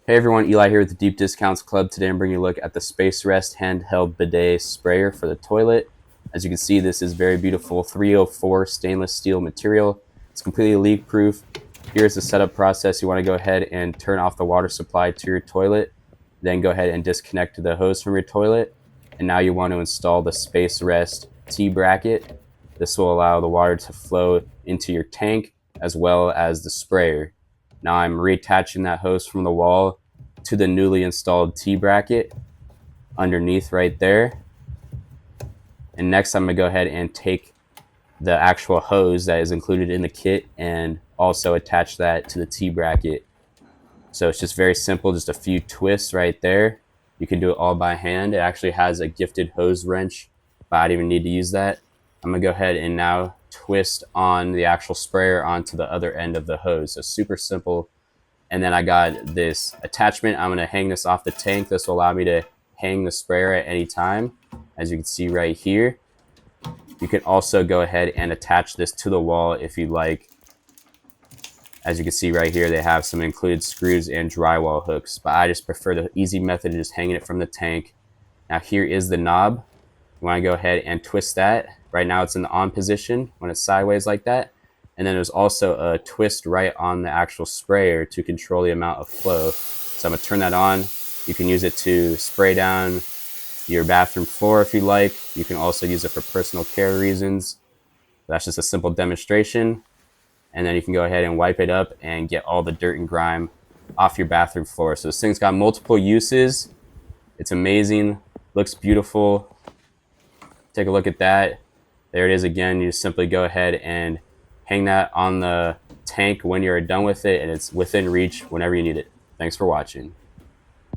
Hey everyone, Eli here with the Deep Discounts Club. Today I'm bringing you a look at the SPACEREST handheld bidet sprayer for the toilet. As you can see, this is very beautiful 304 stainless steel material. It's completely leak proof. Here's the setup process. You want to go ahead and turn off the water supply to your toilet. Then go ahead and disconnect the hose from your toilet. And now you want to install the SPACEREST T-bracket. This will allow the water to flow into your tank as well as the sprayer. Now I'm reattaching that hose from the wall to the newly installed T-bracket underneath right there. And next I'm going to go ahead and take the actual hose that is included in the kit and also attach that to the T-bracket. So it's just very simple, just a few twists right there. You can do it all by hand. It actually has a gifted hose wrench, but I don't even need to use that. I'm going to go ahead and now twist on the actual sprayer onto the other end of the hose. So super simple. And then I got this attachment. I'm going to hang this off the tank. This will allow me to hang the sprayer at any time, as you can see right here. You can also go ahead and attach this to the wall if you'd like. As you can see right here, they have some included screws and drywall hooks, but I just prefer the easy method of just hanging it from the tank. Now here is the knob. You want to go ahead and twist that. Right now it's in the on position when it's sideways like that. And then there's also a twist right on the actual sprayer to control the amount of flow. So I'm going to turn that on. You can use it to spray down your bathroom floor if you like. You can also use it for personal care reasons. That's just a simple demonstration. And then you can go ahead and wipe it up and get all the dirt and grime off your bathroom floor. So this thing's got multiple uses. It's amazing. Looks beautiful. Take a look at that. There it is again. You just simply go ahead and hang that on the tank when you're done with it, and it's within reach whenever you need it. Thanks for watching.